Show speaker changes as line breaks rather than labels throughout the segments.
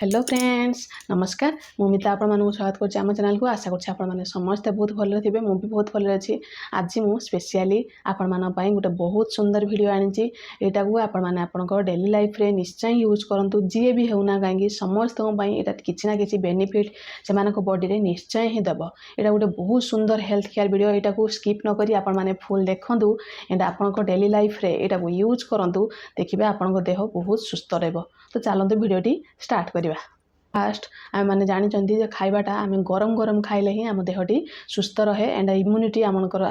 Hello friends नमस्कार मुमिता आपण मानक स्वागत करछि आम चैनल को। आशा करछि आपण माने समस्त बहुत भल थिबे। मु भी बहुत भल अछि। आज मु स्पेशली आपण मानक पई गोटे बहुत सुंदर वीडियो आनिछि। एटा को आपण माने आपनको डेली लाइफ रे निश्चय यूज करंतु। जे भी हेउना कांगी समस्त पई एटा किछि ना किछि बेनिफिट से मानक बॉडी रे निश्चय ही देबो। एटा गोटे बहुत सुंदर हेल्थ केयर वीडियो। एटा को स्किप न करी आपण माने फुल देखंतु एंड आपनको डेली लाइफ रे एटा को यूज करंतु। देखिबे आपनको देह बहुत सुस्त रहबो। तो चलंतु वीडियोटी स्टार्ट करिबा। फास्ट आम मैंने जानी खाइबाटा आम गरम गरम खाइले ही आम देहटी सुस्थ रहे एंड इम्यूनिटी आमकर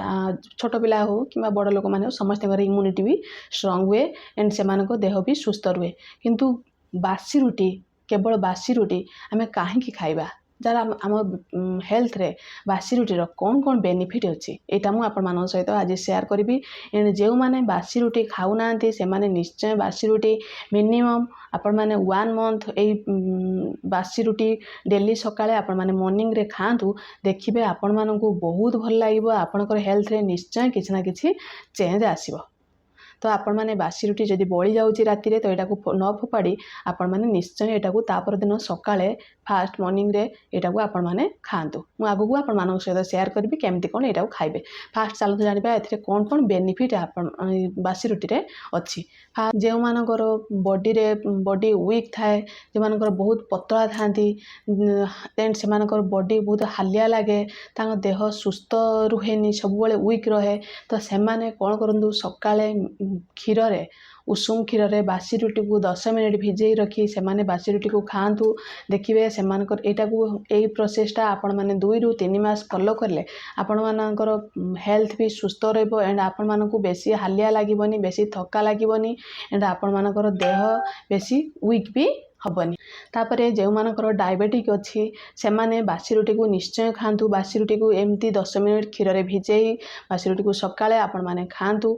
छोट पिला हो कि बड़ लोक मैंने समस्त इम्यूनिटी भी स्ट्रंग हुए एंड से देह भी सुस्थ रुहे। किंतु बासी रुटी केवल बासी रुटी आम कहीं खाइबा जरा आम हेल्थ रे बासी रुटीर कौन कौन बेनिफिट अच्छी यहाँ मुझे आपण सहित आज शेयर करी। एंड जो मैंने बासी रुटी खाऊना से मैंने निश्चय बासी रुटी मिनिमम आपण मैंने 1 मंथ यही बासी रुटी डेली सकाळे आपण मैंने मॉर्निंग रे खातु। देखिए आपण मानकु बहुत भल लगे। आपणकर हेल्थ रे निश्चय किसी ना किसी चेंज आसीबो। तो आपण मैंने बासी रुटी जदि बड़ी जाऊँगी राति तो यहाँ को न फोपाड़ी आपण मैंने निश्चय यहाँ को तापर दिन सकाळे फास्ट मॉर्निंग रे यहाँ को आपण मैंने खातु। मुझे आगू आपण मान सहित शेयर करी केमती कौन यहाँ खाइबे। फास्ट चलते जाना ए कौन कौन बेनिफिट बासी रुटी रे अच्छी। फास्ट जो मानकर बॉडी रे बॉडी वीक थाए जो मानकर बहुत पतला थांती देन से मानकर बॉडी बहुत हालिया लगे देह सुस्थ रुहेनी सब वीक रहे। तो से कौन करूँ सकाळे क्षीर रे उषुम क्षीर रे बासी रुटी को 10 मिनिट भिजई रखी से बासी रुटी को खातु। देखिए से यहाँ को यही प्रोसेसटा आपण मैंने 2 ରୁ 3 मास फॉलो करले आपण मानकर हेल्थ भी सुस्थ रहिबो एंड आपण मानकु बेसी हालिया लागिबनी बेसी थका लागिबनी एंड आपण मानकर देह बेसी वीक भी हबनी। तापरे जो मानकर डायबिटिक अच्छी से माने बासी रुटी को निश्चय खातु। बासी रुटी को एमती 10 मिनिट क्षीर रे भिजई बासी रुटी को सकाळे आपण माने खातु।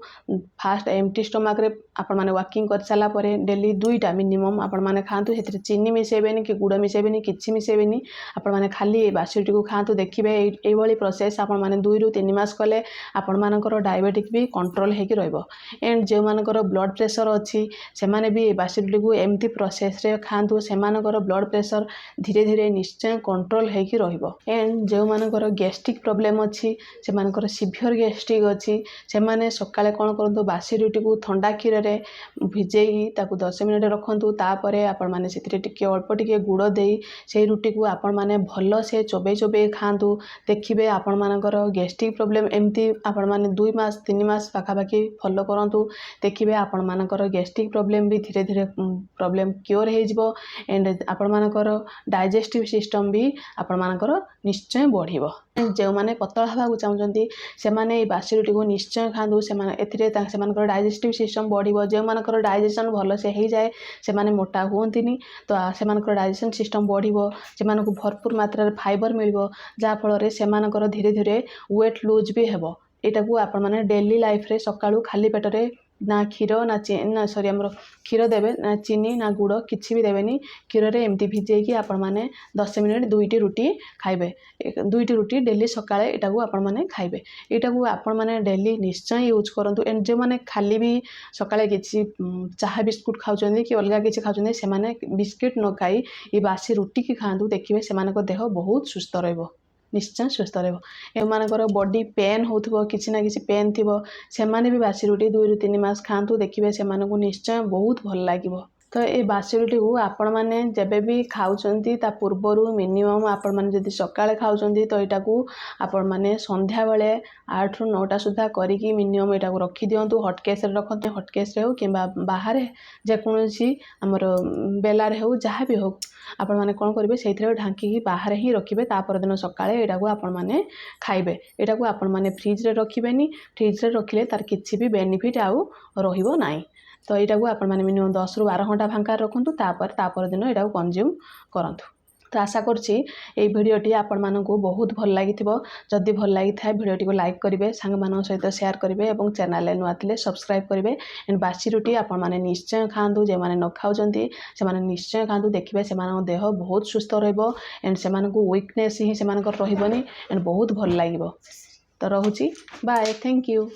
फास्ट एम्प्टी स्टमक रे आपण माने वॉकिंग कर साला परे डेली 2टा मिनिमम आपण माने खातु। हेतरे चीनी मिसेबेनी कि गुड़ मिसेबेनी किछि मिसेबेनी आपण माने खाली बासी रुटी को खातु। देखिबे एई भली प्रोसेस आपण माने 2 ରୁ 3 मास कले आपण मानकर डायबिटिक भी कंट्रोल हेकी रहइबो। एंड जो मानकर ब्लड प्रेशर अच्छी से माने भी बासी रुटी को एमती प्रोसेस रे खातु। से मानकर ब्लड प्रेशर धीरे धीरे निश्चय कंट्रोल हेकी रहिबो। एंड जो मानकर गैस्ट्रिक प्रॉब्लम अच्छी से मानकर सिवियर गैस्ट्रिक अच्छी से माने सकाळे कोन करंतु बासी रुटी को ठंडा क्षीर रे भिजेई ताकू 10 मिनिट रखंतु। तापरे आपण माने सेतिरे टिके अल्प टिके गुड़ देई से रुटी को आपण माने भल से चोबे चोबे खातु। देखिबे आपण मानकर गैस्ट्रिक प्रॉब्लम एमती आपण माने 2 मास 3 मास पाखापाखि फॉलो करंतु। देखिबे आपण मानकर गैस्ट्रिक प्रॉब्लम भी धीरे धीरे प्रॉब्लम क्योर हे जिवो एंड आपण मानकर डाइजेस्टिव सिस्टम भी आपण मानकर निश्चय बढ़िबो। जो माने पतला हवा चाहते से माने बासी रुटी को निश्चय खातु। से मानकर डाइजेस्टिव सिस्टम बढ़िबो। जो मानकर डाइजेशन भल से हो जाए से माने मोटा हुंतिनी तो से मानकर डाइजेशन सिस्टम बढ़िबो। से मानकु भरपूर मात्रा रे फाइबर मिलबो जा फल रे से मानकर धीरे धीरे वेट लूज भी हेबो। एटा को आपण माने डेली लाइफ रे सकाळू खाली पेट रे ना क्षीर ना सॉरी आमर क्षीर देवे ना चीनी ना गुड़ किसी भी देवेनी क्षीर रे एमती भिजेकी आपण माने 10 मिनिट 2टी रुटी खाइबे। 2टी रुटी डेली सकाळे एटा को आपण माने खाइबे। एटा को आपण माने डेली निश्चय यूज करंतु। एंड जो माने खाली भी सकाळे किसी चाहा बिस्कुट खाउचंदी कि अलगा किसी खाउचंदी से माने बिस्किट न खाई ये बासी रुटी की खातु। देखिबे से मानको देह बहुत सुस्थ रहइबो निश्चय सुस्थ रहो। एमानकर बॉडी पेन होथबो किसी ना किसी पेन थिबो से माने भी बासी रुटी 2 ରୁ 3 मास खातु। देखिबे से मानको निश्चय बहुत भल लागिबो। तो ये बासी रुटी को आपण मैंने जब भी खाऊंती ता पूर्वर मिनिमम आपण मैंने जब सकाळे खाऊंती तो यहाँ को आपण मैंने संध्या बेले 8 ରୁ 9ଟା सुधा करी मिनिमम यहाँ को रखी दिंतु। हटकेस रखते हटकेस हो कि बाहर जेकोसी आमर बेलारे हो जहाँ भी हो आपण मैंने कौन करेंगे से ढांकी बाहर ही रखिए। तापर दिन सकाळे यहाँ को आपण मैंने खाइबे। यहाँ को आपण मैंने फ्रिज रे रखिबेनी। फ्रिज रे रखिले तार किसी भी बेनिफिट आउ रहिबो नाही। तो यहाँ को आपण मैंने मिनिमम 10 ରୁ 12 घंटा फांका रखुँ। तापर दिन यहाँ को कंज्यूम करंतु। तो आशा करछि ये भिडियोटी आपण मानकु बहुत भल लगी। जदि भल लगी थाए भिडियोटी को लाइक करेंगे सांग मान सहित शेयर करेंगे और चैनल नुआ थे सब्सक्राइब करेंगे। एंड बासी रुटी आपण मैंने निश्चय खातु। जो मैंने न खाऊँगी से निश्चय खातु। देखिए से देह बहुत सुस्थ रहिबो एंड से वीकनेस ही से रहिबनी एंड बहुत भल लगिबो। तो रहुछि बाय थैंक यू।